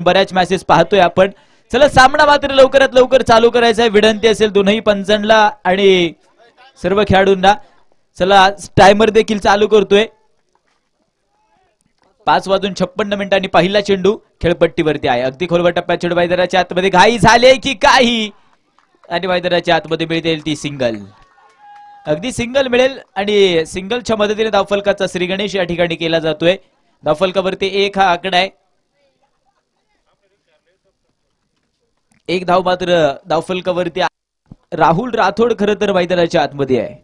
बऱ्याच मॅचेस पाहतोय आपण. चला सामना मात्र लवकरात लवकर चालू करायचा आहे. विनंती असेल दोनही पंचांना आणि सर्व खेळाडूंना. चला टायमर देखील चालू करतोय. 5:56 पहिला चेंडू खेळपट्टीवरती आहे. अगदी खोलवर टप्प्यात चेंडू मैदानाच्या आतमध्ये. घाई झाले की काही आणि मैदानाच्या आतमध्ये मिळते ती सिंगल. अगदी सिंगल मिळेल आणि सिंगलच्या मदतीने धावफलकाचा श्रीगणेश या ठिकाणी केला जातोय. धावफलकावरती 1 हा आकडा आहे. 1 धाव मात्र धावफलकावरती. राहुल राठोड खरं तर मैदानाच्या आतमध्ये आहे.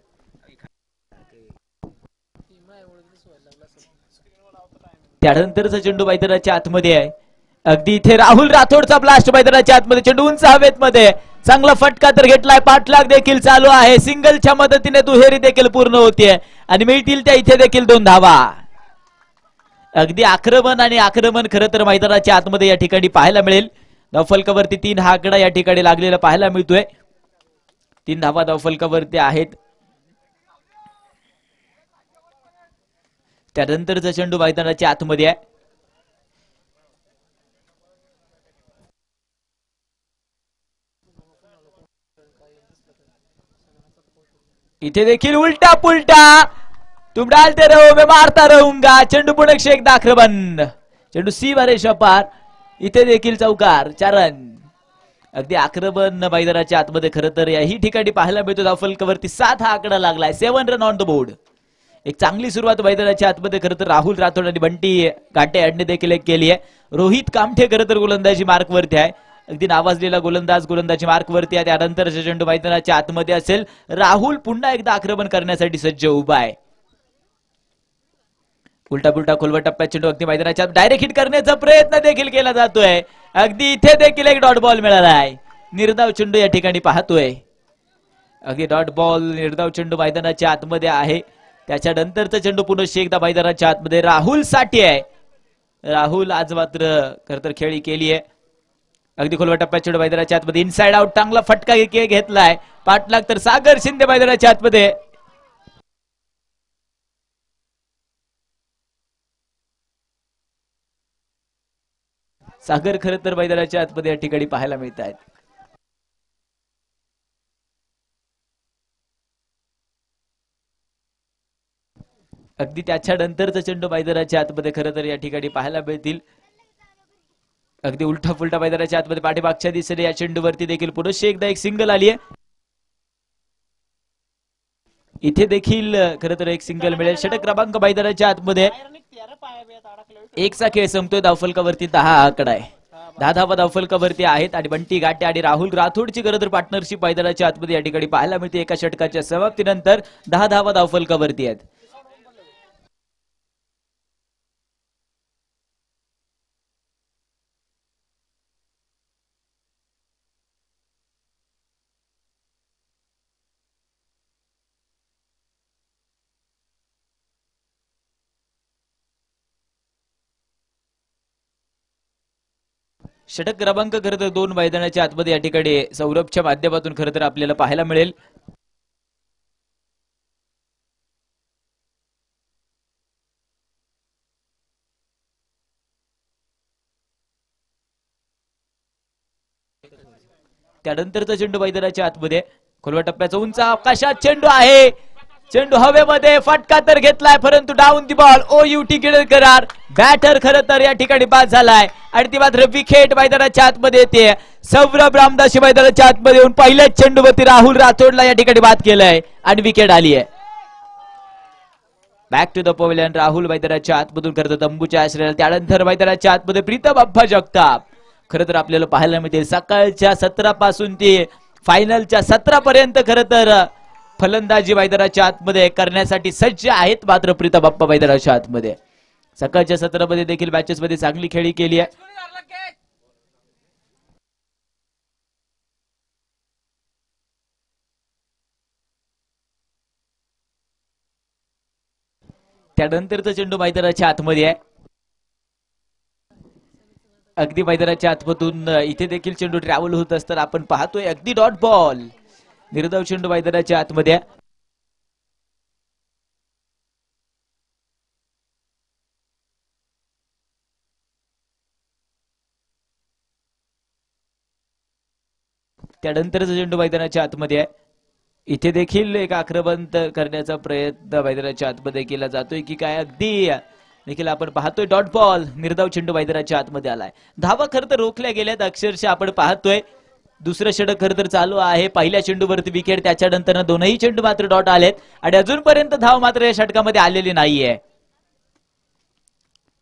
त्यानंतरचा चेंडू मैदानाच्या आतमध्ये आहे. अगदी इथे राहुल राठोडचा ब्लास्ट मैदानाच्या आतमध्ये. चेंडू उंच हवेत मध्ये. चांगला फटका तर घेतलाय. पाठलाग देखील चालू आहे. सिंगलच्या मदतीने दुहेरी देखील पूर्ण होतीये आणि मिळतील त्या इथे देखील 2 धावा. अगदी आक्रमण आणि आक्रमण खरं तर मैदानाच्या आतमध्ये या ठिकाणी पाहायला मिळेल. धावफलकावरती 3 हा आकडा या ठिकाणी लागलेला पाहायला मिळतोय. 3 धावा धावफलकावरती आहेत. त्यानंतरचा चेंडू मैदानाच्या आतमध्ये आहे. इथे देखील उलटा पुलटा. तुम डालते रहो मैं मारता रहूंगा. चेंडू पुढे एकदा आक्रमण. चेंडू सी रेषा पार. इथे देखील चौकार. 4 रन. अगदी आक्रमण मैदानाच्या आतमध्ये खरं तर याही ठिकाणी पाहायला मिळतो. धावफलकावरती 7 हा आकडा लागलाय. 7 रन ऑन द बोर्ड. एक चांगली सुरुवात मैदानाच्या आतमध्ये खरं तर राहुल राठोड आणि बंटी काटे यांनी देखील एक केली आहे. रोहित कामठे खरं तर गोलंदाजी मार्कवरती आहे. अगदी नावाजलेला गोलंदाजी मार्कवरती आहे. त्यानंतरचा चेंडू मैदानाच्या आतमध्ये असेल. राहुल पुन्हा एकदा आक्रमण करण्यासाठी सज्ज उभा आहे. उलटा पुलटा खोलवर टप्प्यात चेंडू अगदी मैदानाच्या डायरेक्ट हिट करण्याचा प्रयत्न देखील केला जातोय. अगदी इथे देखील एक डॉट बॉल मिळाला आहे. निर्धाव चेंडू या ठिकाणी पाहतोय. अगदी डॉट बॉल निर्धाव चेंडू मैदानाच्या आतमध्ये आहे. त्याच्यानंतरचा चेंडू पुन्हा एकदा मैदानाच्या आतमध्ये राहुल साठी आहे. राहुल आज मात्र खरं तर खेळी केली आहे. अगदी खोलवर टप्प्यात चेंडू मैदानाच्या आतमध्ये. इनसाइड आउट चांगला फटका घेतलाय. पाठलाग तर सागर शिंदे मैदानाच्या आतमध्ये. सागर खरं तर मैदानाच्या आतमध्ये या ठिकाणी पाहायला मिळत आहेत. अगदी त्याच्या नंतरचा चेंडू मैदानाच्या आतमध्ये खरं तर या ठिकाणी पाहायला मिळतील. अगदी उलटा फुलटा मैदानाच्या आतमध्ये पाठीमागच्या दिशेने या चेंडूवरती देखील पुन्हा एकदा एक सिंगल आली आहे. इथे देखील खरं तर एक सिंगल मिळेल. षटक क्रमांक मैदानाच्या आतमध्ये. 1 चा खेळ संपतोय. धावफलकावरती 10 आकडा आहे. 10 धावा धावफलकावरती आहेत आणि बंटी गाटे आणि राहुल राठोडची खरं तर पार्टनरशिप मैदानाच्या आतमध्ये या ठिकाणी पाहायला मिळते. एका षटकाच्या समाप्तीनंतर 10 धावा धावफलकावरती आहेत. षटक क्रमांक खरं तर 2 मैदानाच्या आतमध्ये या ठिकाणी सौरभच्या माध्यमातून खरं तर आपल्याला पाहायला मिळेल. त्यानंतरचा चेंडू मैदानाच्या आतमध्ये. खोलवा टप्प्याचा उंच आकाशात चेंडू आहे. चेंडू हवेमध्ये. फटका तर घेतलाय परंतु डाऊन दी बॉल. OUT करार. बॅटर खरं तर या ठिकाणी बाद झालाय आणि ती मात्र विकेट मैदानाच्या आतमध्ये येते. सौरभ रामदासी मैदानाच्या आतमध्ये येऊन पहिल्याच चेंडूवरती राहुल राठोडला या ठिकाणी बाद केलंय आणि विकेट आली आहे. Back to the pavilion. Rahul मैदानाच्या आतमधून खरं तर तंबूच्या आश्रयाला. त्यानंतर मैदानाच्या आतमध्ये प्रीतम अप्पा जगताप खरं तर आपल्याला पाहायला मिळते. सकाळच्या 17 पासून ते फायनलच्या 17 पर्यंत खरं तर फलंदाजी मैदानाच्या आतमध्ये करण्यासाठी सज्ज आहेत. मात्र प्रीतम अप्पा मैदानाच्या आतमध्ये सकाळच्या 17 मध्ये देखील मॅचेस मध्ये चांगली खेळी केली आहे. त्यानंतरचा चेंडू मैदानाच्या आतमध्ये आहे. अगदी मैदानाच्या आतमधून इथे देखील चेंडू ट्रॅव्हल होत असताना आपण पाहतोय. अगदी डॉट बॉल. निर्धाव चेंडू मैदानाच्या आतमध्ये. त्यानंतरचा चेंडू मैदानाच्या आतमध्ये आहे. इथे देखील एक आक्रमण करण्याचा प्रयत्न मैदानाच्या आतमध्ये केला जातोय की काय अगदी देखील आपण पाहतोय. डॉट बॉल निर्धाव चेंडू मैदानाच्या आतमध्ये आलाय. धावा खरं तर रोखल्या गेल्यात अक्षरशः आपण पाहतोय. दुसरं षटक खरं तर चालू आहे. पहिल्या चेंडूवरती विकेट, त्याच्यानंतर दोनही चेंडू मात्र डॉट आलेत आणि अजूनपर्यंत धाव मात्र या षटकामध्ये आलेली नाहीये.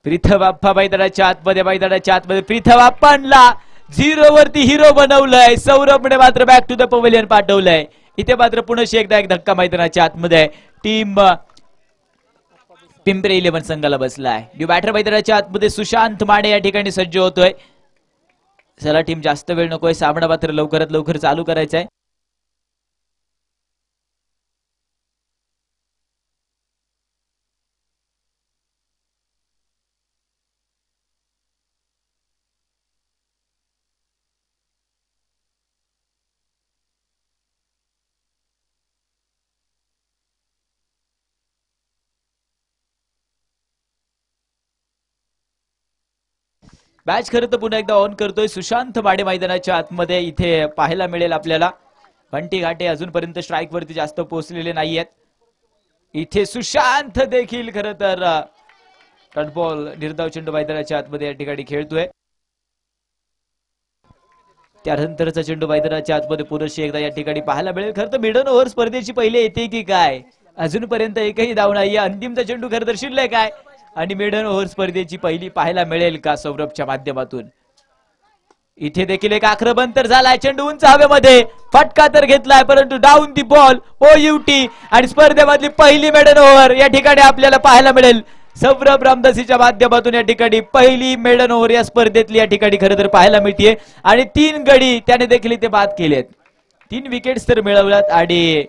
पृथ्वी आप्पा मैदानाच्या आतमध्ये पृथ्वी आप्पांना 0 वरती हिरो बनवलंय. सौरभने मात्र बॅक टू द पवेलियन पाठवलंय. इथे मात्र पुन्हा एकदा एक धक्का मैदानाच्या आतमध्ये टीम पिंपरी 11 संघाला बसलाय. न्यू बॅटर मैदानाच्या आतमध्ये सुशांत माने या ठिकाणी सज्ज होतोय. चला टीम जास्त वेळ नकोय, सामना मात्र लवकरात लवकर चालू करायचा आहे. मॅच खरं तर पुन्हा एकदा ऑन करतोय. सुशांत माडे मैदानाच्या आतमध्ये इथे पाहायला मिळेल आपल्याला. बंटी घाटे अजूनपर्यंत स्ट्राईक वरती जास्त पोहोचलेले नाहीयेत. इथे सुशांत देखील खरं तर कटबॉल निर्धाव चेंडू मैदानाच्या आतमध्ये या ठिकाणी खेळतोय. त्यानंतरचा चेंडू मैदानाच्या आतमध्ये पुरेशी एकदा या ठिकाणी पाहायला मिळेल. खरं तर मिडन ओव्हर स्पर्धेची पहिले येते की काय, अजूनपर्यंत एकही धाव नाहीये. अंतिमचा चेंडू खरं तर शिल्लक आहे आणि मिडन ओव्हर स्पर्धेची पहिली पाहायला मिळेल का सौरभच्या माध्यमातून. इथे देखील एक आक्रमण तर झालाय. चेंडू उंच हवेमध्ये, फटका तर घेतलाय परंतु डाऊन दी बॉल OUT आणि स्पर्धेमधली पहिली मिडन ओव्हर या ठिकाणी आपल्याला पाहायला मिळेल. सौरभ रामदासीच्या माध्यमातून या ठिकाणी पहिली मिडन ओव्हर या स्पर्धेतली या ठिकाणी खरं तर पाहायला मिळते आणि 3 गडी त्याने देखील इथे बाद केलेत. 3 विकेट्स तर मिळवल्यात आणि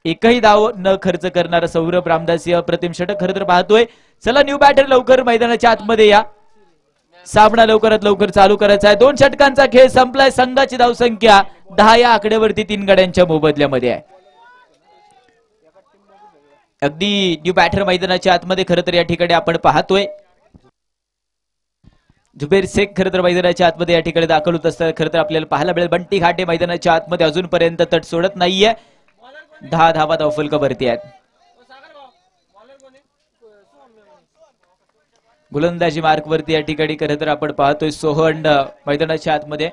एकही धाव न खर्च करणारा सौरभ रामदासी अप्रतिम षटक खरं तर पाहतोय. चला न्यू बॅटर लवकर मैदानाच्या आतमध्ये या. सामना लवकरात लवकर चालू करायचा आहे. 2 षटकांचा खेळ संपलाय. संघाची धावसंख्या 10 या आकड्यावरती 3 गड्यांच्या मोबदल्यामध्ये आहे. अगदी न्यू बॅटर मैदानाच्या आतमध्ये खरं तर या ठिकाणी आपण पाहतोय. जुबेर शेख खरं तर मैदानाच्या आतमध्ये या ठिकाणी दाखल होत असताना खरं तर आपल्याला पाहायला मिळेल. बंटी घाटे मैदानाच्या आतमध्ये अजूनपर्यंत तट सोडत नाहीये. 10 धावा धावफलकावरती आहेत. गोलंदाजी मार्क वरती या ठिकाणी खरं तर आपण पाहतोय सोहन मैदानाच्या आतमध्ये.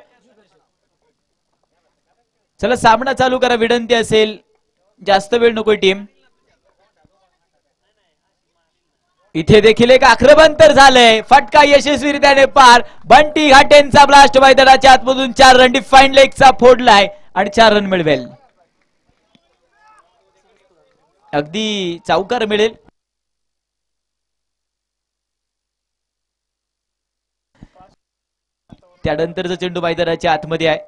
चला सामना चालू करा, विनंती असेल, जास्त वेळ नकोय टीम. इथे देखील एक आक्रमण तर झालंय. फटका यशस्वीरित्याने पार. बंटी घाटेंचा ब्लास्ट मैदानाच्या आतमधून 4 रन डिफाईन लेगचा फोडलाय आणि 4 रन मिळवेल. अगदी चौकार मिळेल. त्यानंतरचा चेंडू मैदानाच्या आतमध्ये आहे.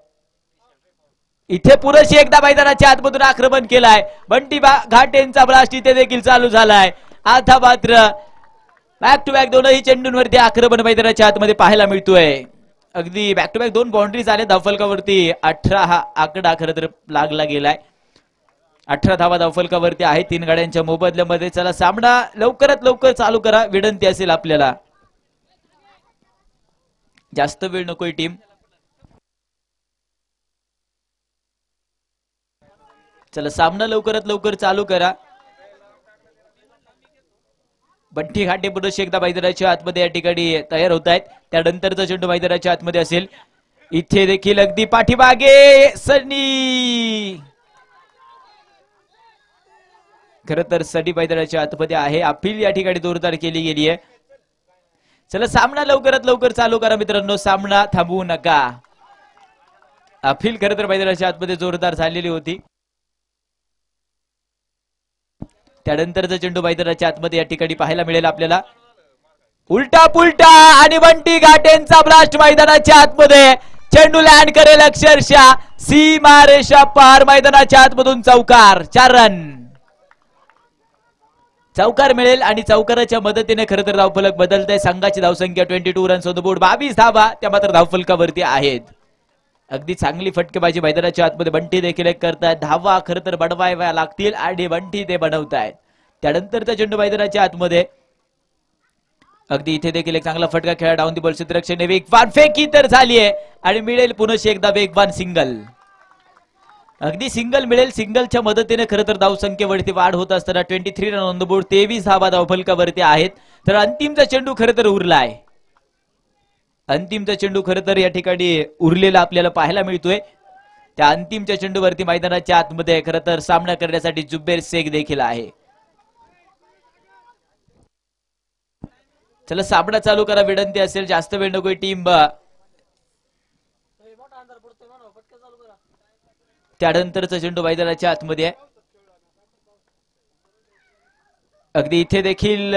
इथे पुरेशी एकदा मैदानाच्या आतमधून आक्रमण केलाय. बंटी घाटेंचा ब्लास्ट इथे देखील चालू झालाय. आता मात्र बॅक टू बॅक दोनही चेंडूंवरती आक्रमण मैदानाच्या आतमध्ये पाहायला मिळतोय. अगदी बॅक टू बॅक 2 बाउंड्रीज आले धावफलकावरती. 18 हा आकडा खरं तर लागला गेलाय. 18 धावा धावफलकावरती आहे 3 गाड्यांच्या मोबदल्यामध्ये. चला सामना लवकरात लवकर चालू करा, विनंती असेल आपल्याला, जास्त वेळ नकोय टीम. चला सामना लवकरात लवकर चालू करा. बंटी घाटे पुन्हा एकदा मैदानाच्या आतमध्ये या ठिकाणी तयार होत आहेत. त्यानंतरचा चेंडू मैदानाच्या आतमध्ये असेल. इथे देखील अगदी पाठीमागे सनी, खरं तर सनी मैदानाच्या आतमध्ये आहे. अपील या ठिकाणी जोरदार केली गेली आहे. चला सामना लवकरात लवकर चालू करा मित्रांनो, सामना थांबवू नका. अपील खरं तर मैदानाच्या आतमध्ये जोरदार झालेली होती. त्यानंतरचा चेंडू मैदानाच्या आतमध्ये या ठिकाणी पाहायला मिळेल आपल्याला. उलटा पुलटा आणि बंटी घाटेंचा ब्लास्ट मैदानाच्या आतमध्ये. चेंडू लँड करेल अक्षरशः सीमारेषा पार. मैदानाच्या आतमधून चौकार. 4 रन चौकार मिळेल आणि चौकाराच्या मदतीने खरं तर धावफलक बदलत आहे. संघाची धावसंख्या 22 रन्स ऑन द बोर्ड. 22 धावा त्या मात्र धावफलकावरती आहेत. अगदी चांगली फटकेबाजी मैदानाच्या आतमध्ये बंटी देखील एक करतायत. धावा खरं तर बनवाव्या लागतील आणि बंटी ते बनवतायत. त्यानंतरचा चेंडू मैदानाच्या आतमध्ये. अगदी इथे देखील एक चांगला फटका खेळा. डाऊन दी बॉल क्षेत्ररक्षण वेगवान फेकी तर झाली आहे आणि मिळेल पुन्हा एकदा वेगवान सिंगल. अगदी सिंगल मिळेल. सिंगलच्या मदतीने खरं तर धावसंख्येवरती वाढ होत असताना 23 रन ऑन द बोर्ड, 23 धावा धावफलकावरती आहेत. तर अंतिमचा चेंडू खरं तर उरला आहे. अंतिमचा चेंडू खरं तर या ठिकाणी उरलेला आपल्याला पाहायला मिळतोय. त्या अंतिमच्या चेंडूवरती मैदानाच्या आतमध्ये खरं तर सामना करण्यासाठी जुब्बेर शेख देखील आहे. चला सामना चालू करा. विनंती असेल, जास्त वेळ नकोय. टीम त्यानंतरचा चेंडू मैदानाच्या आतमध्ये आहे. अगदी इथे देखील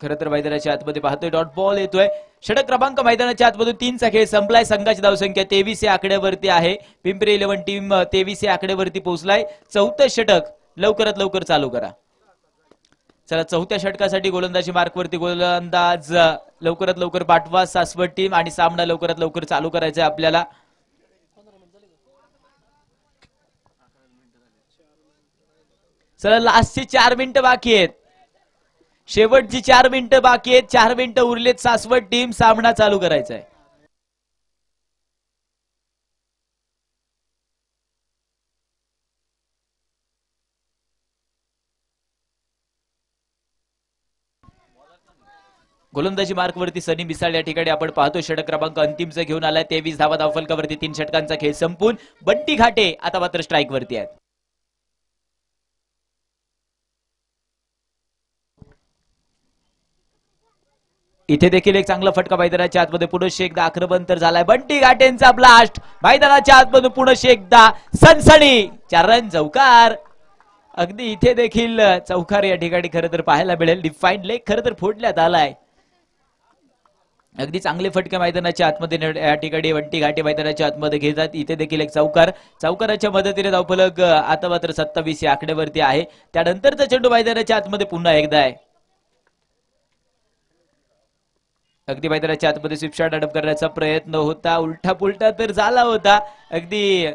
खरं तर मैदानाच्या आतमध्ये पाहतोय डॉट बॉल येतोय. षटक क्रमांक मैदानाच्या आतमधून 3चा खेळ संपलाय. संघाची धावसंख्या 23 या आकड्यावरती आहे. पिंपरी 11 टीम 23 या आकड्यावरती पोहोचलाय. चौथं षटक लवकरात लवकर चालू करा. चला चौथ्या षटकासाठी गोलंदाजी मार्कवरती गोलंदाज लवकरात लवकर पाठवा सासवड टीम, आणि सामना लवकरात लवकर चालू करायचा आहे आपल्याला. चला लास्टची 4 मिनिटं बाकी आहेत. शेवटची 4 मिनिटं बाकी आहेत. 4 मिनिटं उरलेत. सासवड टीम सामना चालू करायचा आहे. गोलंदाजी मार्कवरती सनी मिसाळ या ठिकाणी आपण पाहतो. षटक क्रमांक अंतिमचा घेऊन आलाय. 23 धावा धावफलकावरती 3 षटकांचा खेळ संपून बंटी घाटे आता मात्र स्ट्राईक वरती आहेत. इथे देखील एक चांगला फटका मैदानाच्या आतमध्ये. पुनश्च एकदा आक्रमण तर झालाय. बंटी घाटेंचा ब्लास्ट मैदानाच्या आतमधून पुनश्च एकदा सनसनी 4 रन चौकार. अगदी इथे देखील चौकार या ठिकाणी खरं तर पाहायला मिळेल. डिफाईंड लेग खरं तर फोडण्यात आलाय. अगदी चांगले फटके मैदानाच्या आतमध्ये या ठिकाणी बंटी घाटे मैदानाच्या आतमध्ये घेतात. इथे देखील एक चौकार. चौकाराच्या मदतीने धावफलक आता मात्र 27 या आकड्यावरती आहे. त्यानंतरचा चेंडू मैदानाच्या आतमध्ये पुन्हा एकदा आहे. अगदी मैदानाच्या आतमध्ये स्वीप शॉट अडप करण्याचा प्रयत्न होता. उलटा पुलटा तर झाला होता. अगदी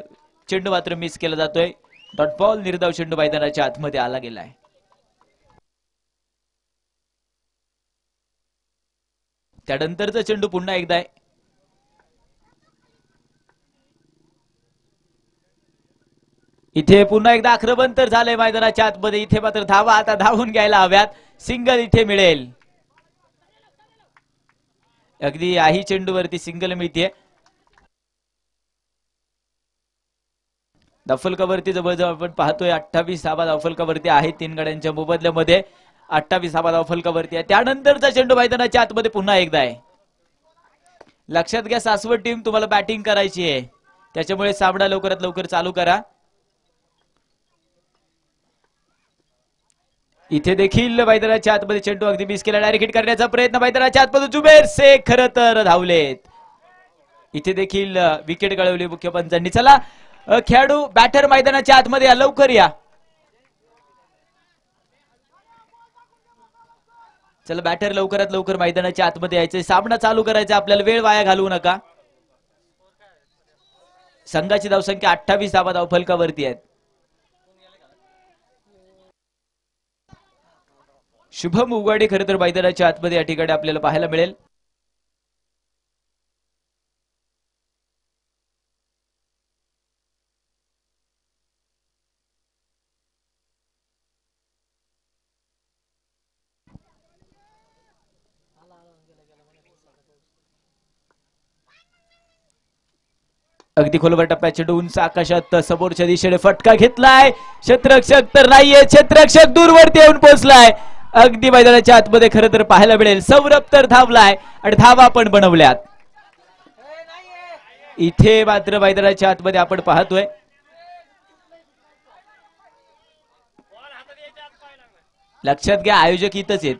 चेंडू मात्र मिस केला जातोय. डॉट बॉल निर्धाव चेंडू मैदानाच्या आतमध्ये आला गेलाय. त्यानंतरचा चेंडू पुन्हा एकदा आहे. इथे पुन्हा एकदा आक्रमण तर झालंय मैदानाच्या आतमध्ये. इथे मात्र धावा आता धावून घ्यायला हव्यात. सिंगल इथे मिळेल. अगदी याही चेंडूवरती सिंगल मिळते. धावफलकावरती जवळजवळ आपण पाहतोय 28 धावा धावफलकावरती आहे. 3 गड्यांच्या मोबदल्यामध्ये 28 धावा धावफलकावरती आहे. त्यानंतरचा चेंडू मैदानाच्या आतमध्ये पुन्हा एकदा आहे. लक्षात घ्या सासवड टीम तुम्हाला बॅटिंग करायची आहे, त्याच्यामुळे सामना लवकरात लवकर चालू करा. इथे देखील मैदानाच्या आतमध्ये चेंडू अगदी मिस केला. डायरेक्ट हिट करण्याचा प्रयत्न मैदानाच्या आतमधून जुबेर शेख खरं तर धावलेत. इथे देखील विकेट गळवली मुख्य पंचांनी. चला खेळाडू बॅटर मैदानाच्या आतमध्ये या, लवकर या. चला बॅटर लवकरात लवकर मैदानाच्या आतमध्ये यायचे. सामना चालू करायचा आपल्याला, वेळ वाया घालवू नका. संघाची धावसंख्या 28 धावा धावफलकावरती आहेत. शुभम उगाडे खरं तर मैदानाच्या आतमध्ये या ठिकाणी आपल्याला पाहायला मिळेल. अगदी खोलवर टप्प्यात चेंडू उंच आकाशात समोरच्या दिशेने फटका घेतलाय. क्षेत्ररक्षक तर नाहीये, क्षेत्ररक्षक दूरवरती येऊन पोहोचलाय. अगदी मैदानाच्या आतमध्ये खरं तर पाहायला मिळेल. सौरभ तर धावलाय आणि धावा पण बनवल्यात. इथे मात्र मैदानाच्या आतमध्ये आपण पाहतोय लक्षात घ्या आयोजक इथंच आहेत.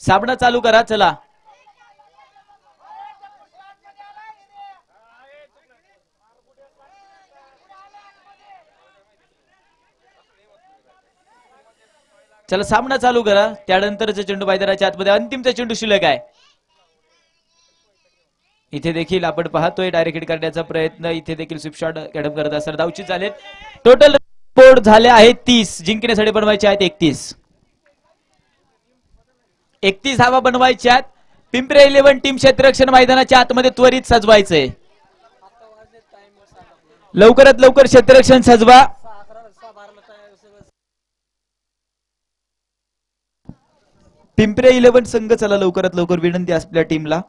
सामना चालू करा. चला चला सामना चालू करा. त्यानंतरचा चेंडू मैदानाच्या आतमध्ये अंतिमचा चेंडू शिल्लक आहे. इथे देखील आपण पाहतोय डायरेक्ट हिट करण्याचा प्रयत्न. इथे देखील स्वीप शॉट कॅडम करत असताना धावची झालेत. टोटल स्कोर झाले आहेत 30, जिंकण्यासाठी बनवायचे आहेत 31. 31 धावा बनवायच्यात. पिंपरी 11 टीम क्षेत्ररक्षण मैदानाच्या आतमध्ये त्वरित सजवायचंय. लवकरात लवकर क्षेत्ररक्षण सजवा. पिंपरी 11 संघ चला लवकरात लवकर, विनंती आपल्या टीमला.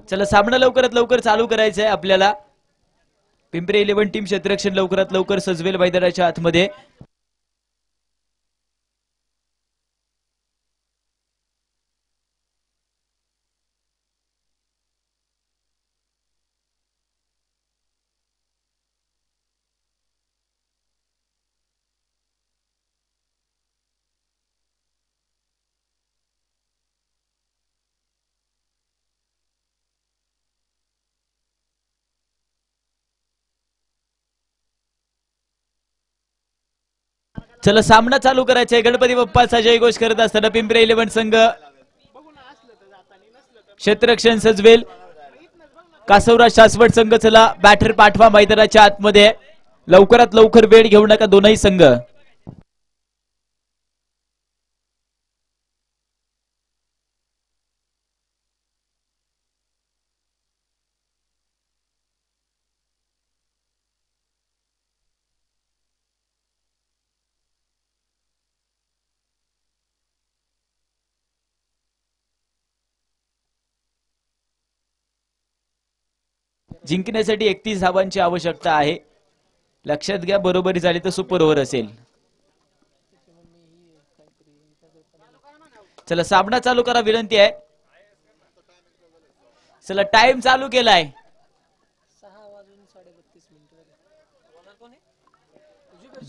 चला सामना लवकरात लवकर चालू करायचंय आपल्याला. पिंपरी 11 टीम क्षेत्ररक्षण लवकरात लवकर सजवेल मैदानाच्या आतमध्ये. चला सामना चालू करायचा आहे. गणपती बाप्पाचा जयघोष करत असताना पिंपरी 11 संघ क्षेत्ररक्षण सजवेल. कासवराज शासवड संघ चला बॅटर पाठवा मैदानाच्या आतमध्ये. लवकरात लवकर वेळ घेऊ नका दोनही संघ. जिंकण्यासाठी 31 धावांची आवश्यकता आहे. लक्षात घ्या, बरोबरी झाली तर सुपर ओव्हर असेल. चला सामना चालू करा, विनंती आहे. चला टाइम चालू केलाय.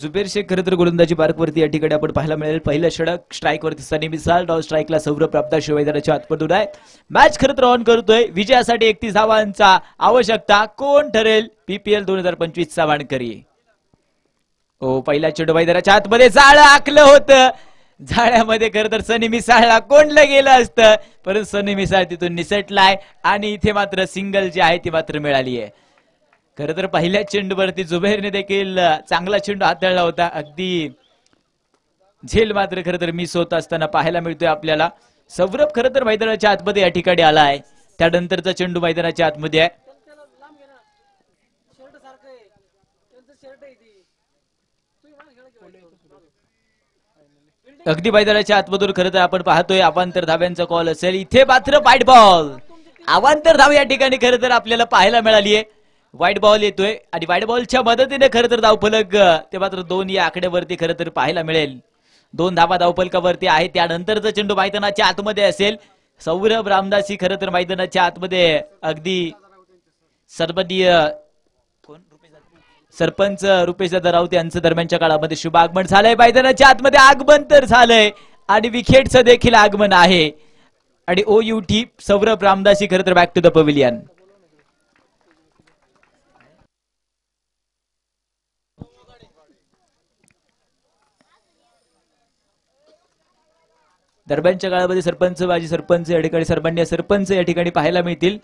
जुबेर शेख खरं तर गोलंदाजी मार्कवरती या ठिकाणी आपण पाहायला मिळेल. पहिलं षटक स्ट्राइक वरती सनी मिसाल, डाव स्ट्राइकला सौरभ प्राप्ता शिवायदाराच्या आतमधून आहे. मॅच खरं तर ऑन करतोय. विजयासाठी 31 धावांचा आवश्यकता. कोण ठरेल PPL 2025 चा मानकरी? ओ पहिला चेंडू मैदानाच्या आतमध्ये जाळं आखलं होतं. जाळ्यामध्ये खरं तर सनी मिसाळला कोंडलं गेलं असतं, परंतु सनी मिसाळ तिथून निसटलाय आणि इथे मात्र सिंगल जी आहे ती मात्र मिळाली आहे. खरं तर पहिल्या चेंडूवरती जुबैरने देखील चांगला चेंडू हाताळला होता. अगदी झेल मात्र खरं तर मिस होत असताना पाहायला मिळतोय आपल्याला. सौरभ खरं तर मैदानाच्या आतमध्ये या ठिकाणी आला आहे. त्यानंतरचा चेंडू मैदानाच्या आतमध्ये आहे. अगदी मैदानाच्या आतमधून खरं तर आपण पाहतोय अवांतर धाव्यांचा कॉल असेल. इथे मात्र व्हाईट बॉल. अवांतर धाव या ठिकाणी खरं तर आपल्याला पाहायला मिळाली आहे. व्हाईट बॉल येतोय आणि व्हाईट बॉलच्या मदतीने खरं तर धावफलक ते मात्र 2 या आकड्यावरती खरं तर पाहायला मिळेल. 2 धावा धावफलकावरती आहे. त्यानंतरचा चेंडू मैदानाच्या आतमध्ये असेल. सौरभ रामदासी खरं तर मैदानाच्या आतमध्ये अगदी सर्वदीय सरपंच रुपेशदादा राऊत यांचं दरम्यानच्या काळामध्ये शुभ आगमन झालंय. मैदानाच्या आतमध्ये आगमन तर झालंय आणि विकेटचं देखील आगमन आहे. आणि OUT सौरभ रामदासी खरं तर बॅक टू द पवेलियन. दरम्यानच्या काळामध्ये सरपंच माजी सरपंच या ठिकाणी सर्वमान्य सरपंच या ठिकाणी पाहायला मिळतील.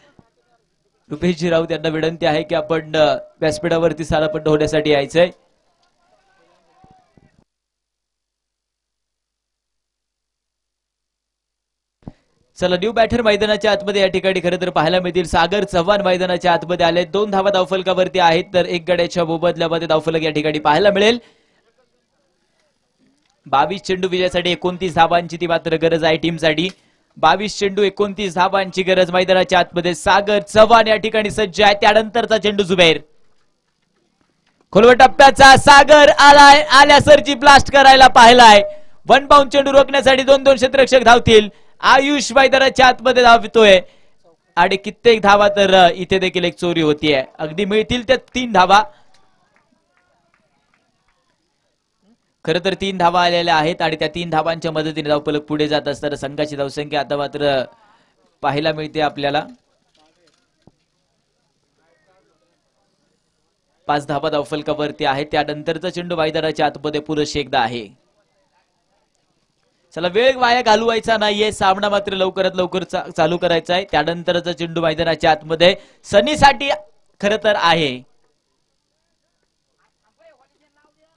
रुपेशजी राऊत यांना विनंती आहे की आपण व्यासपीठावरती सालापट्ट होण्यासाठी यायचंय. चला न्यू बॅटर मैदानाच्या आतमध्ये या ठिकाणी खरं तर पाहायला मिळतील. सागर चव्हाण मैदानाच्या आतमध्ये आले. 2 धावा धावफलकावरती आहेत तर 1 गड्याच्या मोबदल्यामध्ये धावफलक या ठिकाणी पाहायला मिळेल. 22 चेंडू विजयासाठी 29 धावांची ती मात्र गरज आहे टीमसाठी. 22 चेंडू 29 धावांची गरज. मैदानाच्या आतमध्ये सागर चव्हाण या ठिकाणी सज्ज आहे. त्यानंतरचा चेंडू जुबैर. खोलवर टप्प्याचा सागर आलाय, आल्यासरची ब्लास्ट करायला पाहिलाय. वन बाउंड चेंडू रोखण्यासाठी दोन दोन क्षेत्ररक्षक धावतील. आयुष मैदानाच्या आतमध्ये धावतोय आणि कित्येक धावा तर इथे देखील एक चोरी होतीये. अगदी मिळतील त्या 3 धावा. खर तर 3 धावा आलेल्या आहेत आणि त्या 3 धावांच्या मदतीने धावफलक पुढे जात असताना संघाची धावसंख्या आता मात्र पाहायला मिळते आपल्याला 5 धावा धावफलकावरती आहे. त्यानंतरचा चेंडू मैदानाच्या आतमध्ये पुरुष एकदा आहे. चला वेळ वाया घालवायचा नाहीये. सामना मात्र लवकरात लवकर चालू करायचा आहे. त्यानंतरचा चेंडू मैदानाच्या आतमध्ये सनीसाठी खर तर आहे.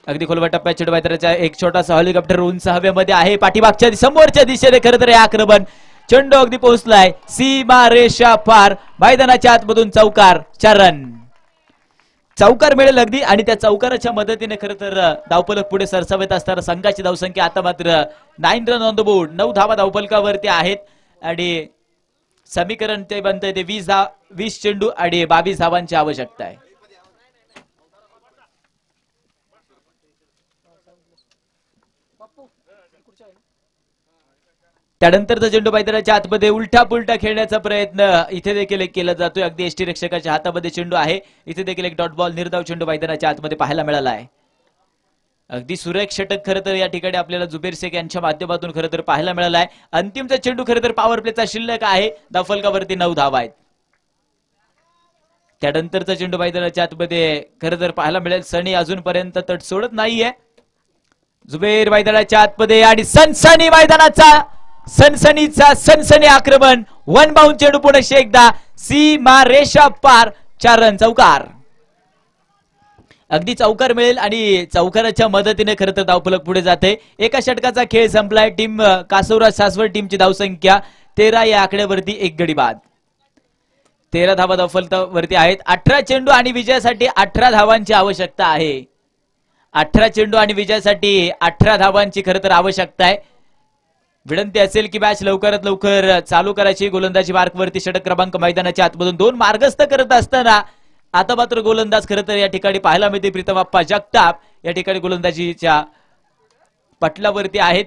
अगदी खोलवर टप्प्यात चेंडू मैदानाचा एक छोटासा हेलिकॉप्टर उंच हवेमध्ये आहे. पाठीमागच्या समोरच्या दिशेने खर तर हे आक्रमण. चेंडू अगदी पोहोचलाय सीमा रेषा पार. मैदानाच्या आतमधून चौकार. 4 रन. चौकार मिळेल अगदी आणि त्या चौकाराच्या मदतीने खर तर धावफलक पुढे सरसावत असताना संघाची धावसंख्या आता मात्र 9 रन ऑन द बोर्ड. 9 धावा धावफलकावरती आहेत आणि समीकरण ते बनतंय ते 20 चेंडू आणि 22 धावांची आवश्यकता आहे. त्यानंतरचा चेंडू मैदानाच्या आतमध्ये उलटा पुलटा खेळण्याचा प्रयत्न इथे देखील केला जातोय. अगदी एसटी रक्षकाच्या हातामध्ये चेंडू आहे. इथे देखील एक डॉट बॉल निर्धाव चेंडू मैदानाच्या आतमध्ये पाहायला मिळाला आहे. अगदी सुरेख षटक खरं तर या ठिकाणी आपल्याला जुबेर शेख यांच्या माध्यमातून खरं तर पाहायला मिळाला आहे. अंतिमचा चेंडू खरं तर पॉवर प्लेचा शिल्लक आहे. धावफलकावरती 9 धावा आहेत. त्यानंतरचा चेंडू मैदानाच्या आतमध्ये खरं तर पाहायला मिळेल. सनी अजूनपर्यंत तट सोडत नाहीये. जुबेर मैदानाच्या आतमध्ये आणि सनसनी मैदानाचा सनसनी आक्रमण. वन बाउंड चेंडू पुन्हा एकदा सीमा रेषा पार. 4 रन. चौकार. अगदी चौकार मिळेल आणि चौकाराच्या मदतीने खरं तर धावफलक पुढे जाते. एका षटकाचा खेळ संपलाय. टीम कासवराज सासवड टीमची धावसंख्या 13 या आकड्यावरती 1 गडी बाद. 13 धावा धावफलकावरती आहेत. 18 चेंडू आणि विजयासाठी 18 धावांची आवश्यकता आहे. 18 चेंडू आणि विजयासाठी 18 धावांची खरं तर आवश्यकता आहे. विनंती असेल की मॅच लवकरात लवकर चालू करायची. गोलंदाजी मार्कवरती षटक क्रमांक मैदानाच्या आतमधून 2 मार्गस्थ करत असताना आता मात्र गोलंदाज खरं तर या ठिकाणी पाहायला मिळते. प्रीतम आप्पा जगताप या ठिकाणी गोलंदाजीच्या पटलावरती आहेत.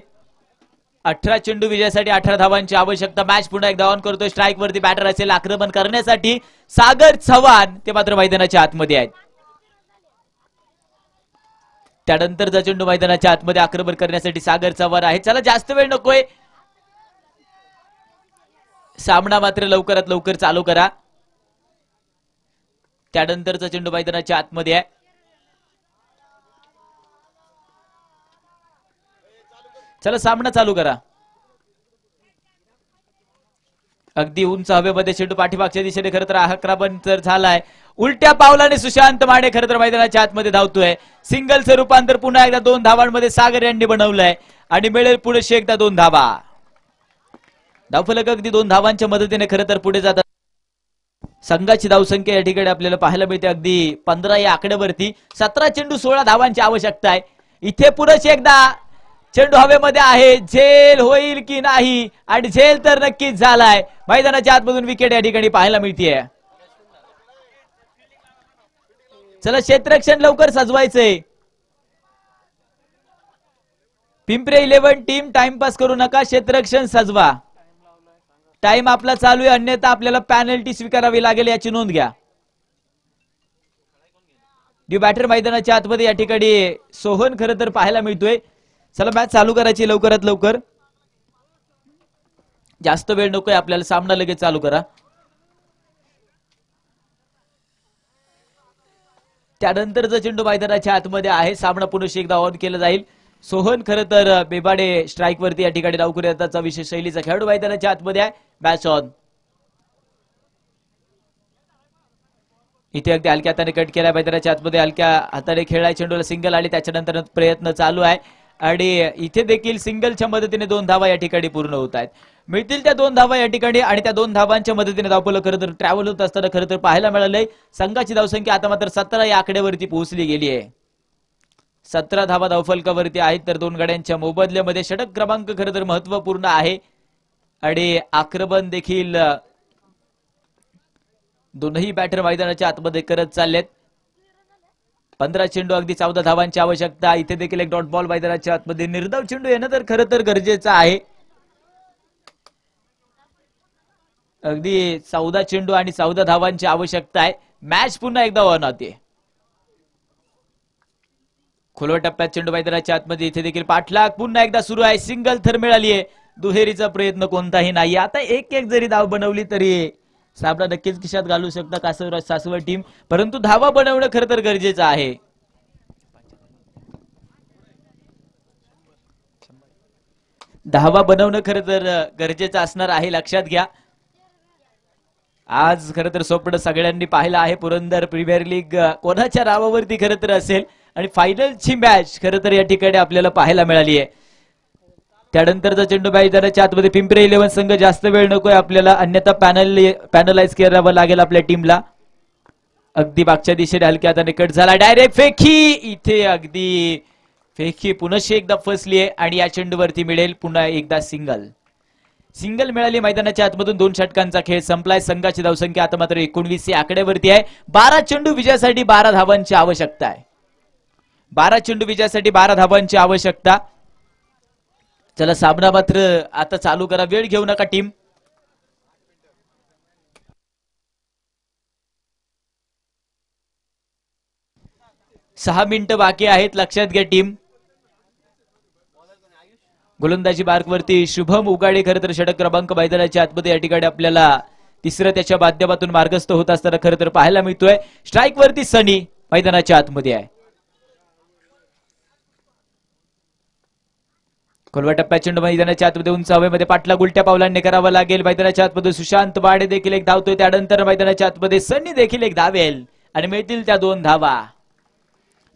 18 चेंडू विजयासाठी 18 धावांची आवश्यकता. मॅच पुन्हा एकदा ऑन करतोय. स्ट्राईक वरती बॅटर असेल आक्रमण करण्यासाठी सागर चव्हाण. ते मात्र मैदानाच्या आतमध्ये आहेत. त्यानंतरचा चेंडू मैदानाच्या आतमध्ये आक्रमण करण्यासाठी सागर चव्हाण आहे. चला जास्त वेळ नकोय. सामना मात्र लवकरात लवकर चालू करा. त्यानंतरचा चेंडू मैदानाच्या आतमध्ये आहे. चला सामना चालू करा. अगदी उंच हवेमध्ये चेंडू पाठीमागच्या दिशेने खरं तर आक्रमण तर झालाय. उलट्या पावलाने सुशांत माने खरं तर मैदानाच्या आतमध्ये धावतोय. सिंगलचं रूपांतर पुन्हा एकदा 2 धावांमध्ये सागर यांनी बनवलंय आणि मिळेल पुढे एकदा 2 धावा. धावफलक अगदी 2 धावांच्या मदतीने खरं तर पुढे जातात. संघाची धावसंख्या या ठिकाणी आपल्याला पाहायला मिळते अगदी 15 या आकड्यावरती. 17 चेंडू 16 धावांची आवश्यकता आहे. इथे पुढे एकदा चेंडू हवेमध्ये आहे. झेल होईल की नाही आणि झेल तर नक्कीच झालाय. मैदानाच्या आतमधून विकेट या ठिकाणी पाहायला मिळतीये. चला क्षेत्ररक्षण लवकर सजवायचंय. पिंपरे 11 टीम टाइमपास करू नका. क्षेत्ररक्षण सजवा. टाइम आपला चालू आहे. अन्यथा आपल्याला पॅनल्टी स्वीकारावी लागेल याची नोंद घ्या. न्यू बॅटर मैदानाच्या आतमध्ये या ठिकाणी सोहन खरं तर पाहायला मिळतोय. चला मॅच चालू करायची लवकरात लवकर. जास्त वेळ नकोय आपल्याला. सामना लगेच चालू करा. त्यानंतरचा चेंडू मैदानाच्या आतमध्ये आहे. सामना पुन्हा एकदा ऑन केला जाईल. सोहन खरं तर बेबाडे स्ट्राईक वरती या ठिकाणी डावखुरी हाताचा विशेष शैलीचा खेळाडू मैदानाच्या आतमध्ये आहे. Match on. इथे अगदी हलक्या हाताने कट केला. मैदानाच्या आतमध्ये हलक्या हाताने खेळलाय. चेंडूला सिंगल आली. त्याच्यानंतर प्रयत्न चालू आहे आणि इथे देखील सिंगलच्या मदतीने 2 धावा या ठिकाणी पूर्ण होत आहेत. मिळतील त्या 2 धावा या ठिकाणी आणि त्या 2 धावांच्या मदतीने धावफलक खरं तर ट्रॅव्हल होत असताना खरं तर पाहायला मिळालंय. संघाची धावसंख्या आता मात्र 17 या आकड्यावरती पोहोचली गेली आहे. 17 धावा धावफलकावरती आहेत. तर 2 गड्यांच्या मोबदल्यामध्ये षटक क्रमांक खरं तर महत्वपूर्ण आहे आणि आक्रमण देखील दोनही बॅटर मैदानाच्या आतमध्ये करत चाललेत. 15 चेंडू अगदी 14 धावांची आवश्यकता. इथे देखील एक डॉट बॉल मैदानाच्या आतमध्ये. निर्धाव चेंडू येणं तर खरं तर गरजेचं आहे. अगदी 14 चेंडू आणि 14 धावांची आवश्यकता आहे. मॅच पुन्हा एकदा ऑन होते. खोलवर टप्प्यात चेंडू मैदानाच्या आतमध्ये. इथे देखील पाठलाग पुन्हा एकदा सुरू आहे. सिंगल थर मिळाली आहे. दुहेरीचा प्रयत्न कोणताही नाही. आता एक एक जरी धाव बनवली तरी सामना नक्कीच खिशात घालू शकता कासवराज सासवड टीम. परंतु धावा बनवणं खरं तर गरजेचं आहे. धावा बनवणं खरं तर गरजेचं असणार आहे, लक्षात घ्या. आज खरं तर स्वप्न सगळ्यांनी पाहिलं आहे. पुरंदर प्रीमियर लीग कोणाच्या नावावरती खरं तर असेल आणि फायनलची मॅच खरं तर या ठिकाणी आपल्याला पाहायला मिळाली आहे. त्यानंतरचा चेंडू मैदानाच्या आतमध्ये. पिंपरी 11 संघ जास्त वेळ नकोय आपल्याला, अन्यथा पॅनलाइज करावं लागेल आपल्या टीमला. अगदी मागच्या दिशेने हलक्या हाताने कट झाला. डायरेक्ट फेकी. इथे अगदी फेकी पुन्हा एकदा फसली आहे आणि या चेंडूवरती मिळेल पुन्हा एकदा सिंगल. सिंगल मिळाली. मैदानाच्या आतमधून 2 षटकांचा खेळ संपलाय. संघाची धावसंख्या आता मात्र 19 या आकड्यावरती आहे. 12 चेंडू विजयासाठी 12 धावांची आवश्यकता आहे. 12 चेंडू विजयासाठी 12 धावांची आवश्यकता. चला सामना मात्र आता चालू करा. वेळ घेऊ नका टीम. सहा मिनिटं बाकी आहेत, लक्षात घ्या टीम. गोलंदाजी मार्कवरती शुभम उगाडे खरं तर षटक क्रमांक मैदानाच्या आतमध्ये या ठिकाणी आपल्याला तिसरं त्याच्या माध्यमातून मार्गस्थ होत असताना खरं तर पाहायला मिळतोय. स्ट्राईक वरती सनी मैदानाच्या आतमध्ये आहे. खोलवा टप्प्यात चेंडू मैदानाच्या आतमध्ये उंच हवेमध्ये पाठलाग उलट्या पावलांनी करावा लागेल. मैदानाच्या आतमध्ये सुशांत बाडे देखील एक धावतोय. त्यानंतर मैदानाच्या आतमध्ये सनी देखील एक धावेल आणि मिळतील त्या 2 धावा.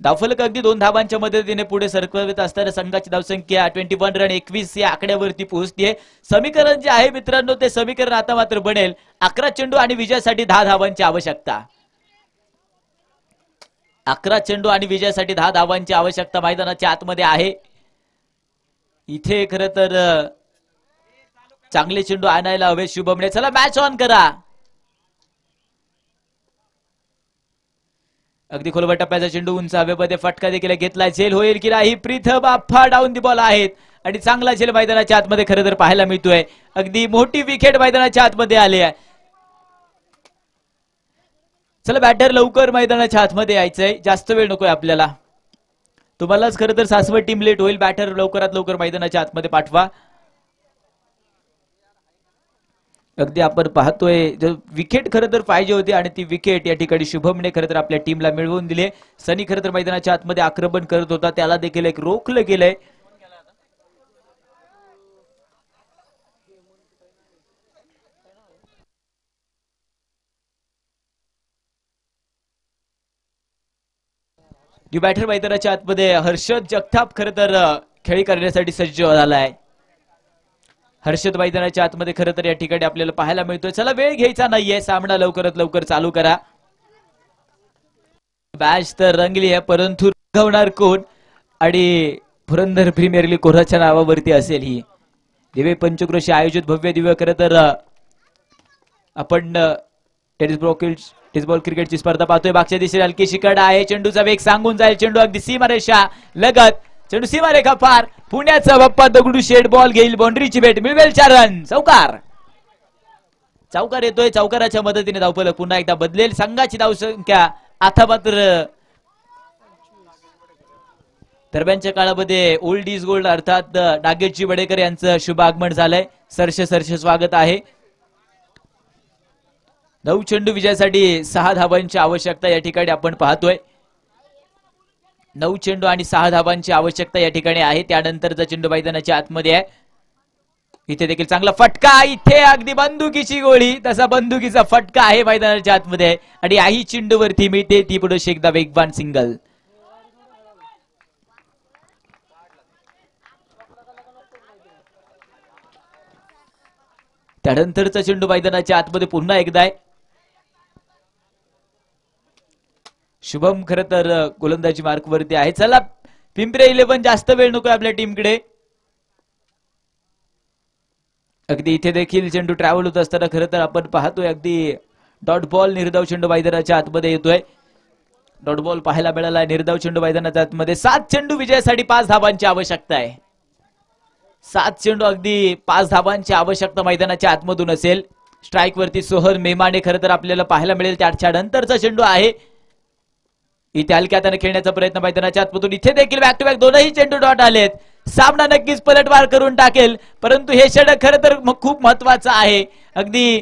धावफलक अगदी 2 धावांच्या मदतीने पुढे सरकवत असताना संघाची धावसंख्या 21 रन 21 या आकड्यावरती पोहोचते. समीकरण जे आहे मित्रांनो ते समीकरण आता मात्र बनेल 11 चेंडू आणि विजयासाठी 10 धावांची आवश्यकता. 11 चेंडू आणि विजयासाठी 10 धावांची आवश्यकता मैदानाच्या आतमध्ये आहे. इथे खरं तर चांगले चेंडू आणायला हवे शुभमने. चला मॅच ऑन करा. अगदी खोलवर टप्प्याचा चेंडू उंच हवेमध्ये फटका देखील घेतला. झेल होईल की नाही. प्रीथम आप्पा डाऊन दी बॉल आहेत आणि चांगला झेल मैदानाच्या आतमध्ये खरं तर पाहायला मिळतोय. अगदी मोठी विकेट मैदानाच्या आतमध्ये आली आहे. चला बॅटर लवकर मैदानाच्या आतमध्ये यायचंय, जास्त वेळ नकोय आपल्याला. तुम्हालाच खरं तर सासवड टीम लेट होईल. बॅटर लवकरात लवकर मैदानाच्या आतमध्ये पाठवा. अगदी आपण पाहतोय विकेट खरं तर पाहिजे होती आणि ती विकेट या ठिकाणी शुभमने खरं तर आपल्या टीमला मिळवून दिली. सनी खरं तर मैदानाच्या आतमध्ये आक्रमण करत होता, त्याला देखील एक रोखलं गेलंय. न्यू बॅटर मैदानाच्या आतमध्ये हर्षद जगताप खरं तर खेळी करण्यासाठी सज्ज झालाय. हर्षद मैदानाच्या आतमध्ये खरं तर या ठिकाणी आपल्याला पाहायला मिळतोय. चला वेळ घ्यायचा नाहीये, सामना लवकरात लवकर चालू करा. मॅच तर रंगली आहे, परंतु रंगवणार कोण आणि पुरंदर प्रीमियर लीग कोणाच्या नावावरती असेल ही दिव्य पंचक्रोशी आयोजित भव्य दिव्य खरं तर आपण टेनिस बॉल क्रिकेटची स्पर्धा पाहतोय. मागच्या दिशेने हलकी शिकड आहे. चेंडूचा वेग सांगून जाईल. चेंडू अगदी सीमारेषा लगत. चेंडू सीमारेखा पार. पुण्याचा बाप्पा दगडू शेड बॉल घेईल. बाउंड्रीची भेट मिळवेल 4 रन. चौकार. चौकार येतोय. चौकाराच्या मदतीने धावफलक पुन्हा एकदा बदलेल. संघाची धावसंख्या आता मात्र दरम्यानच्या काळामध्ये ओल्ड इज गोल्ड अर्थात नागेशजी बडेकर यांचं शुभ आगमन झालंय. सरसे स्वागत आहे. 9 चेंडू विजयासाठी 6 धावांची आवश्यकता या ठिकाणी आपण पाहतोय. 9 चेंडू आणि 6 धावांची आवश्यकता या ठिकाणी आहे. त्यानंतरचा चेंडू मैदानाच्या आतमध्ये आहे. इथे देखील चांगला फटका. इथे अगदी बंदुकीची गोळी, तसा बंदुकीचा फटका आहे मैदानाच्या आतमध्ये आणि याही चेंडूवरती मिळते ती पुढे एकदा वेगवान सिंगल. त्यानंतरचा चेंडू मैदानाच्या आतमध्ये पुन्हा एकदा आहे. शुभम खरं तर गोलंदाजी मार्कवरती आहे. चला पिंपरी 11 जास्त वेळ नको आपल्या टीमकडे. अगदी इथे देखील चेंडू ट्रॅव्हल होत असताना खरं तर आपण पाहतोय अगदी डॉट बॉल निर्धाव चेंडू मैदानाच्या आतमध्ये येतोय. डॉट बॉल पाहायला मिळाला. निर्धाव चेंडू मैदानाच्या आतमध्ये. 7 चेंडू विजयासाठी 5 धाबांची आवश्यकता आहे. 7 चेंडू अगदी 5 धाबांची आवश्यकता मैदानाच्या आतमधून असेल. स्ट्राईक वरती सोहर मेमाने खरं तर आपल्याला पाहायला मिळेल. त्यानंतरचा चेंडू आहे. इथे हलक्या हाताने खेळण्याचा प्रयत्न मैदानाच्या आतमधून. इथे देखील बॅक टू बॅक दोनही चेंडू डॉट आलेत. सामना नक्कीच पलटवार करून टाकेल, परंतु हे षटक खरं तर खूप महत्वाचं आहे. अगदी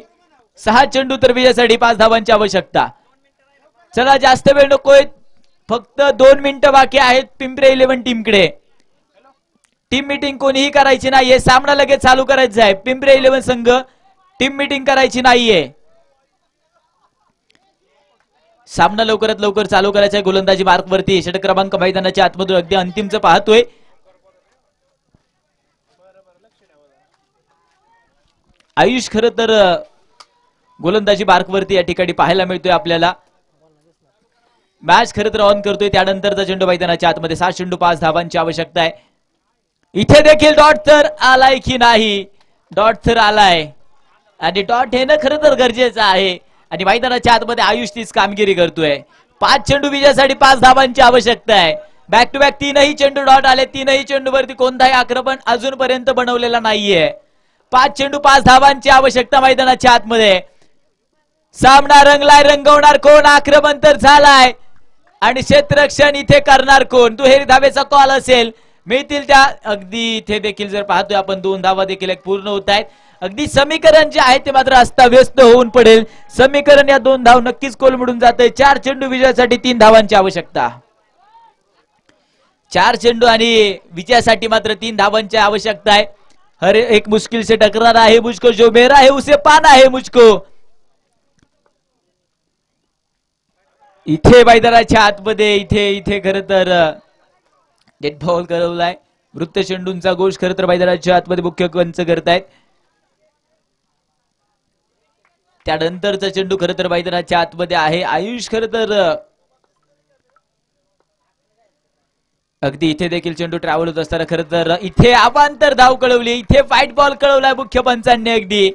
6 चेंडू तर विजयासाठी 5 धाबांची आवश्यकता. चला जास्त वेळ नकोय, फक्त 2 मिनिटं बाकी आहेत पिंपरे 11 टीमकडे. टीम मीटिंग कोणीही करायची नाहीये, सामना लगेच चालू करायचा आहे. पिंपरे 11 संघ टीम मीटिंग करायची नाहीये, सामना लवकरात लवकर चालू करायचा आहे. गोलंदाजी मार्क वरती षटक क्रमांक मैदानाच्या आतमधून अगदी अंतिमचं पाहतोय. आयुष खरं तर गोलंदाजी मार्क वरती या ठिकाणी पाहायला मिळतोय आपल्याला. मॅच खरं तर ऑन करतोय. त्यानंतरचा चेंडू मैदानाच्या आतमध्ये. 7 चेंडू 5 धाबांची आवश्यकता आहे. इथे देखील डॉट तर आलाय की नाही? डॉट तर आलाय आणि डॉट येणं खरं तर गरजेचं आहे आणि मैदानाच्या आतमध्ये आयुष तीच कामगिरी करतोय. 5 चेंडू विजयासाठी 5 धाबांची आवश्यकता आहे. बॅक टू बॅक 3ही चेंडू डॉट आले. 3ही चेंडू वरती कोणताही आक्रमण अजूनपर्यंत बनवलेला नाहीये. 5 चेंडू 5 धाबांची आवश्यकता मैदानाच्या आतमध्ये. सामना रंगलाय, रंगवणार कोण? आक्रमण तर झालाय आणि क्षेत्ररक्षण इथे करणार कोण? दुहेरी धावेचा कॉल असेल, मिळतील त्या. अगदी इथे देखील जर पाहतोय आपण 2 धावा देखील एक पूर्ण होत आहेत. अगदी समीकरण जे आहे ते मात्र अस्ताव्यस्त होऊन पडेल. समीकरण या 2 धाव नक्कीच कोलमडून जाते. 4 चेंडू विजयासाठी 3 धावांची आवश्यकता. 4 चेंडू आणि विजयासाठी मात्र 3 धावांची आवश्यकता आहे. हर एक मुश्किल से टकराना है मुझको, जो मेरा है उसे पाना है मुझको. इथे मैदानाच्या आतमध्ये इथे खरं तर डेड बॉल करवलाय. वृत्त चेंडूंचा गोष खरं तर मैदानाच्या आतमध्ये मुख्य पंच करतायत. त्यानंतरचा चेंडू खरं तर मैदानाच्या आतमध्ये आहे. आयुष खरं तर अगदी इथे देखील चेंडू ट्रॅव्हल होत असताना खरं तर इथे अवांतर धाव कळवली. इथे व्हाईट बॉल कळवलाय मुख्य पंचांनी. अगदी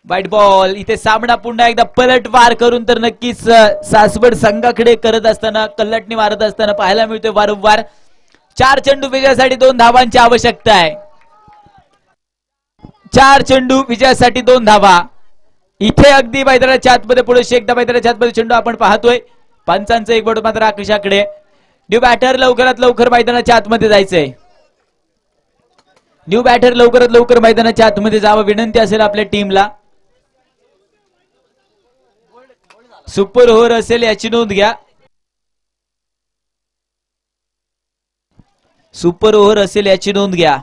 व्हाईट बॉल. इथे सामना पुन्हा एकदा पलटवार करून तर नक्कीच सासवड संघाकडे करत असताना, कल्लटणी मारत असताना पाहायला मिळतोय वारंवार. 4 चेंडू विजयासाठी 2 धावांची आवश्यकता आहे. 4 चेंडू विजयासाठी 2 धावा. इथे अगदी मैदानाच्या आतमध्ये पुढे एकदा मैदानाच्या आतमध्ये चेंडू आपण पाहतोय. पंचांचं एक बोट मात्र आकाशाकडे. न्यू बॅटर लवकरात लवकर मैदानाच्या आतमध्ये जायचंय. न्यू बॅटर लवकरात लवकर मैदानाच्या आतमध्ये जावं विनंती असेल आपल्या टीमला. सुपर ओव्हर असेल याची नोंद घ्या. सुपर ओव्हर असेल याची नोंद घ्या.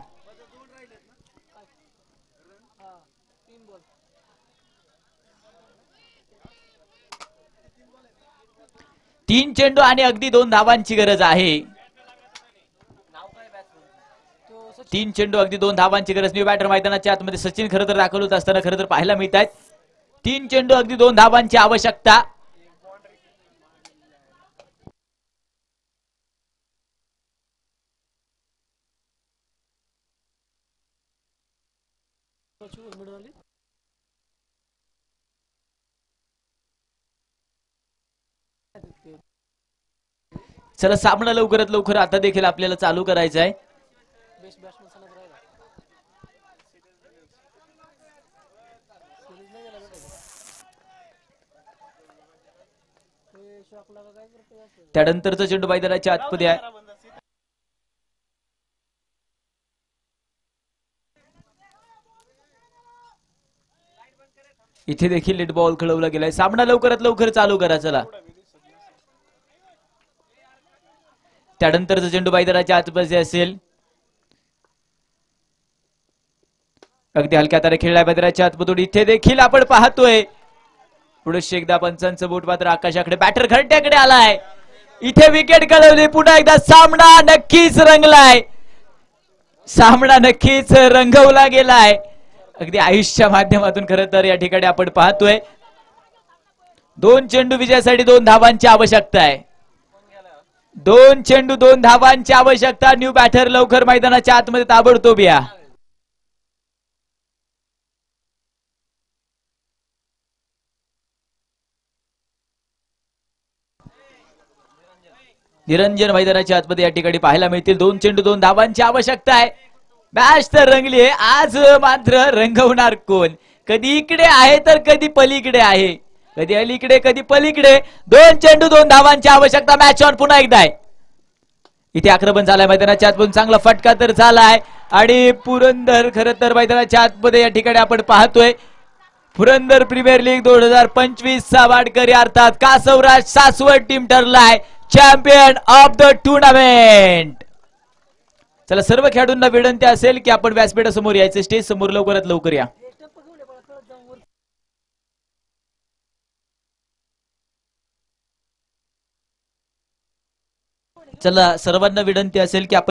तीन चेंडू आणि अगदी 2 धावांची गरज आहे. 3 चेंडू अगदी 2 धावांची गरज. न्यू बॅटर मैदानाच्या आतमध्ये सचिन खरं तर दाखल होत असताना खरं तर पाहायला मिळत आहेत. 3 चेंडू अगदी 2 धावांची आवश्यकता. चला सामना लवकरात लवकर आता देखील आपल्याला चालू करायचा आहे. त्यानंतरचा चेंडू मैदानाच्या आतमध्ये आहे. इथे देखील नेट बॉल खेळवला गेलाय. सामना लवकरात लवकर चालू करा. चला त्यानंतरचा चेंडू मैदानाच्या आतमध्ये असेल. अगदी हलक्या हाताने खेळलाय मैदानाच्या आतमधून. इथे देखील आपण पाहतोय पुढे एकदा पंचांचं बोट मात्र आकाशाकडे. बॅटर घरट्याकडे आलाय. इथे विकेट कळवली. पुन्हा एकदा सामना नक्कीच रंगलाय. सामना नक्कीच रंगवला गेलाय. अगदी आयुष्याच्या माध्यमातून खरं तर या ठिकाणी आपण पाहतोय 2 चेंडू विजयासाठी 2 धावांची आवश्यकता आहे. 2 चेंडू 2 धावांची आवश्यकता. न्यू बॅटर लवकर मैदानाच्या आतमध्ये ताबडतोब या. निरंजन मैदानाच्या आतमध्ये या ठिकाणी पाहायला मिळतील. 2 चेंडू 2 धावांची आवश्यकता आहे. मॅच तर रंगली आहे. आज मात्र रंगवणार कोण? कधी इकडे आहे तर कधी पलीकडे आहे, कधी अलीकडे कधी पलीकडे. 2 चेंडू 2 धावांची आवश्यकता. मॅच ऑन पुन्हा एकदा आहे. इथे आक्रमण झालाय मैदानाच्या आतमधून. चांगला फटका तर झालाय आणि पुरंदर खरं तर मैदानाच्या आतमध्ये या ठिकाणी आपण पाहतोय पुरंदर प्रीमियर लीग 2025 चा वाडकरी अर्थात कासवराज सासवड टीम ठरलाय चॅम्पियन ऑफ द टुर्नामेंट. चला सर्व खेळाडूंना विनंती असेल की आपण व्यासपीठासमोर यायचे, स्टेज समोर लवकरात लवकर या. चला सर्वांना विनंती असेल की आपण